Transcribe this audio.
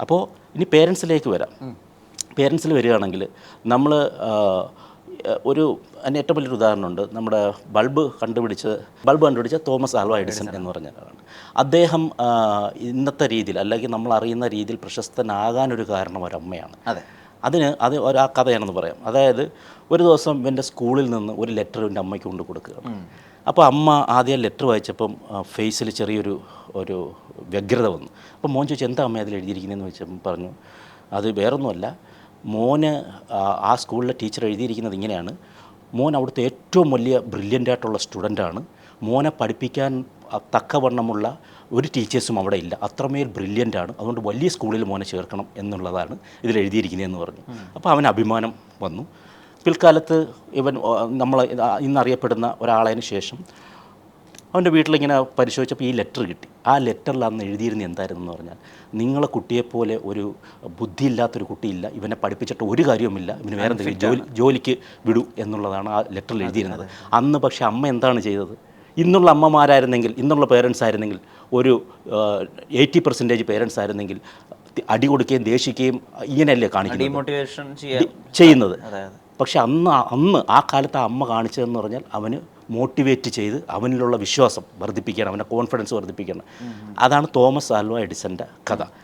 അപ്പോൾ ഇനി പേരൻസിലേക്ക് വരാം. പേരൻസിൽ വരികയാണെങ്കിൽ നമ്മൾ ഒരു അതിന് ഏറ്റവും വലിയൊരു ഉദാഹരണമുണ്ട്. നമ്മുടെ ബൾബ് കണ്ടുപിടിച്ച തോമസ് ആൽവ എഡിസൺ എന്ന് പറഞ്ഞ ആളാണ്. അദ്ദേഹം ഇന്നത്തെ രീതിയിൽ അല്ലെങ്കിൽ നമ്മൾ അറിയുന്ന രീതിയിൽ പ്രശസ്തനാകാനൊരു കാരണം ഒരമ്മയാണ്. അത് ആ കഥയാണെന്ന് പറയാം. അതായത് ഒരു ദിവസം എൻ്റെ സ്കൂളിൽ നിന്ന് ഒരു ലെറ്റർ എൻ്റെ അമ്മയ്ക്ക് കൊണ്ട് കൊടുക്കുകയാണ്. അപ്പോൾ അമ്മ ആദ്യം ലെറ്റർ വായിച്ചപ്പം ഫേസിൽ ഒരു വ്യഗ്രത വന്നു. അപ്പോൾ മോൻ ചോദിച്ചു, എന്താ അമ്മ അതിൽ എഴുതിയിരിക്കുന്നതെന്ന് ചോദിച്ചപ്പം പറഞ്ഞു, അത് വേറൊന്നുമല്ല, മോന് ആ സ്കൂളിലെ ടീച്ചർ എഴുതിയിരിക്കുന്നത് ഇങ്ങനെയാണ്: മോൻ അവിടുത്തെ ഏറ്റവും വലിയ ബ്രില്യൻ്റായിട്ടുള്ള സ്റ്റുഡൻ്റാണ്, മോനെ പഠിപ്പിക്കാൻ തക്കവണ്ണമുള്ള ഒരു ടീച്ചേഴ്സും അവിടെ ഇല്ല, അത്രമേൽ ബ്രില്യൻ്റാണ്, അതുകൊണ്ട് വലിയ സ്കൂളിൽ മോനെ ചേർക്കണം എന്നുള്ളതാണ് ഇതിൽ എഴുതിയിരിക്കുന്നതെന്ന് പറഞ്ഞു. അപ്പോൾ അവന് അഭിമാനം വന്നു. പിൽക്കാലത്ത് ഇവൻ നമ്മൾ ഇന്നറിയപ്പെടുന്ന ഒരാളതിന് ശേഷം അവൻ്റെ വീട്ടിലിങ്ങനെ പരിശോധിച്ചപ്പോൾ ഈ ലെറ്റർ കിട്ടി. ആ ലെറ്ററിൽ അന്ന് എഴുതിയിരുന്ന എന്തായിരുന്നെന്ന് പറഞ്ഞാൽ, നിങ്ങളെ കുട്ടിയെപ്പോലെ ഒരു ബുദ്ധിയില്ലാത്തൊരു കുട്ടിയില്ല, ഇവനെ പഠിപ്പിച്ചിട്ട് ഒരു കാര്യവുമില്ല, ഇവന് വേറെ എന്തെങ്കിലും ജോലിക്ക് വിടൂ എന്നുള്ളതാണ് ആ ലെറ്ററിൽ എഴുതിയിരുന്നത്. അന്ന് പക്ഷേ അമ്മ എന്താണ് ചെയ്തത്? ഇന്നുള്ള അമ്മമാരായിരുന്നെങ്കിൽ, ഇന്നുള്ള പേരൻസ് ആയിരുന്നെങ്കിൽ, ഒരു 80% പേരൻസ് ആയിരുന്നെങ്കിൽ അടി കൊടുക്കുകയും ദേഷിക്കുകയും ഇങ്ങനെയല്ലേ ചെയ്യുന്നത്. പക്ഷെ അന്ന് ആ കാലത്ത് ആ അമ്മ കാണിച്ചതെന്ന് പറഞ്ഞാൽ അവന് മോട്ടിവേറ്റ് ചെയ്ത് അവനിലുള്ള വിശ്വാസം വർദ്ധിപ്പിക്കണം, അവൻ്റെ കോൺഫിഡൻസ് വർദ്ധിപ്പിക്കണം. അതാണ് തോമസ് ആൽവ എഡിസൻ്റെ കഥ.